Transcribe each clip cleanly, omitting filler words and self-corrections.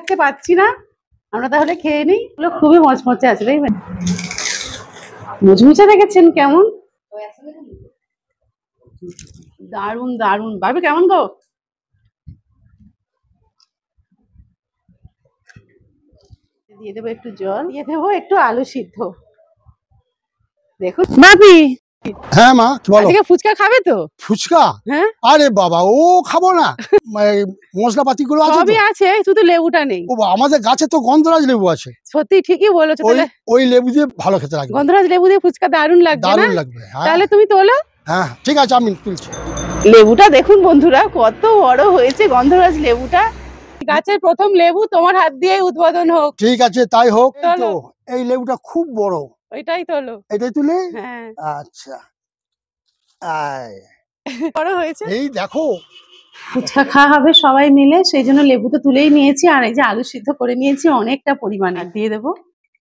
থাকতে পারছি না, আমরা তাহলে খেয়ে নিই। এগুলো খুবই মচমচে আছে, দেখবেন মুচমুচে দেখেছেন কেমন, দারুন দারুন। ভাবি কেমন গো? দিয়ে দেবো একটু জল, দিয়ে দেবো একটু আলু সিদ্ধ। দেখুন ভাবি। হ্যাঁ মা বলো। আজকে ফুচকা খাবে তো? ফুচকা? হ্যাঁ। আরে বাবা ও খাবো না, মশলাপাতি গুলো আছে সবই আছে, শুধু লেবুটা নেই। ও আমাদের গাছে তো গন্ধরাজ লেবু আছে। সত্যি ঠিকই বলেছো। তাহলে ওই লেবু দিয়ে ভালো খেতে লাগবে। গন্ধরাজ লেবু দিয়ে ফুচকা দারুণ লাগবে। দারুণ লাগবে। তাহলে তুমি তোলো। হ্যাঁ ঠিক আছে, আমি তুলছি। লেবুটা দেখুন বন্ধুরা, কত বড় হয়েছে গন্ধরাজ লেবুটা। গাছের প্রথম লেবু তোমার হাত দিয়ে উদ্বোধন হোক। ঠিক আছে তাই হোক। তো এই লেবুটা খুব বড়, ওইটাই তোলো। এটাই তুলে। হ্যাঁ আচ্ছা বড় হয়েছে। এই দেখো ফুচকা খাওয়া হবে সবাই মিলে, সেই জন্য লেবু তো তুলেই নিয়েছি। আর এই যে আলু সিদ্ধ করে নিয়েছি অনেকটা পরিমাণে। আর দিয়ে দেবো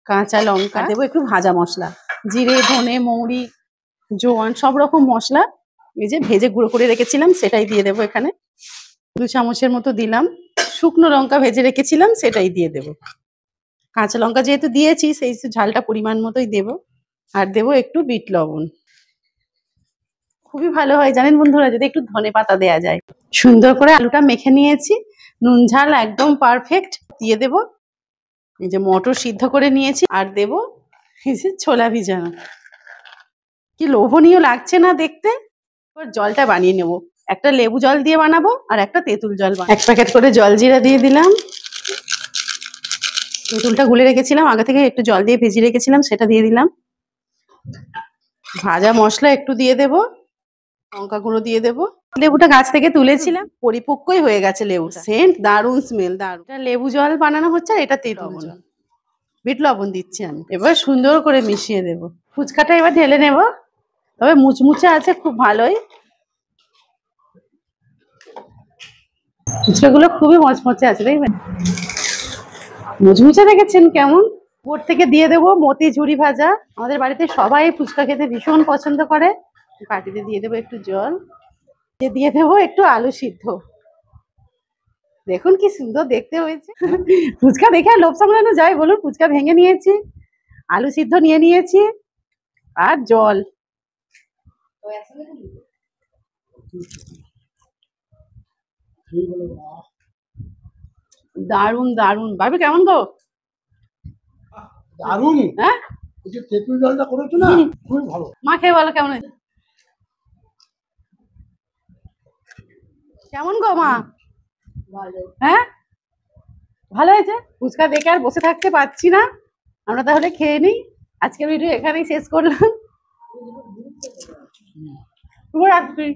কাঁচা লঙ্কা, দেবো একটু ভাজা মশলা, জিরে ধনে মৌরি জোয়ান সব রকম মশলা এই যে ভেজে গুঁড়ো করে রেখেছিলাম সেটাই দিয়ে দেবো এখানে। 2 চামচের মতো দিলাম। শুকনো লঙ্কা ভেজে রেখেছিলাম সেটাই দিয়ে দেবো। কাঁচা লঙ্কা যেহেতু দিয়েছি সেই ঝালটা পরিমাণ মতোই দেবো। আর দেবো একটু বিট লবণ। খুবই ভালো হয় জানেন বন্ধুরা যদি একটু ধনেপাতা দেয়া যায়। সুন্দর করে আলুটা মেখে নিয়েছি, নুন ঝাল একদম পারফেক্ট। দিয়ে দেবো এই যে মটর সিদ্ধ করে নিয়েছি, আর দেবো এই যে ছোলা ভিজানো। কি লোভনীয় লাগছে না দেখতে। এবার জলটা বানিয়ে নেবো, একটা লেবু জল দিয়ে বানাবো আর একটা তেঁতুল জল। 1 প্যাকেট করে জল জিরা দিয়ে দিলাম। তেঁতুলটা গুলে রেখেছিলাম আগে থেকে, একটু জল দিয়ে ভেজিয়ে রেখেছিলাম সেটা দিয়ে দিলাম। ভাজা মশলা একটু দিয়ে দেবো, লঙ্কা গুঁড়ো দিয়ে দেবো। লেবুটা গাছ থেকে তুলেছিলাম, পরিপক্কই হয়ে গেছে লেবু। সেন্ট দারুন স্মেল, দারুন। লেবু জল বানানো হচ্ছে আর এটা তেঁতুল জল। বিট লবণ দিচ্ছি আমি। এবার সুন্দর করে মিশিয়ে দেবো। ফুচকাটা এবার ঢেলে নেব, তবে মুচমুচে আছে খুব ভালোই। ফুচকাগুলো খুবই মচমচে আছে, দেখবেন মুচমুচে দেখেছেন কেমন। উপর থেকে দিয়ে দেবো মতিঝুরি ভাজা। আমাদের বাড়িতে সবাই ফুচকা খেতে ভীষণ পছন্দ করে। বাটিতে দিয়ে দেবো একটু জল, দিয়ে দেবো একটু আলু সিদ্ধ। দেখুন কি সুন্দর দেখতে হয়েছে। ফুচকা দেখে আর লোভ সামলানো যায় বলুন। ফুচকা ভেঙে নিয়েছি, আলু সিদ্ধ নিয়ে নিয়েছি আর জল। দারুন দারুন। ভাবি কেমন গো? দারুণ। হ্যাঁ এই যে তেঁতুল জলটা করেছো না খুবই ভালো। মা খেয়ে বলো কেমন হয়েছে। কেমন গো মা? হ্যাঁ ভালো হয়েছে। ফুচকা দেখে আর বসে থাকতে পারছি না, আমরা তাহলে খেয়ে নিই। আজকের ভিডিও এখানেই শেষ করলাম। শুভরাত্রি।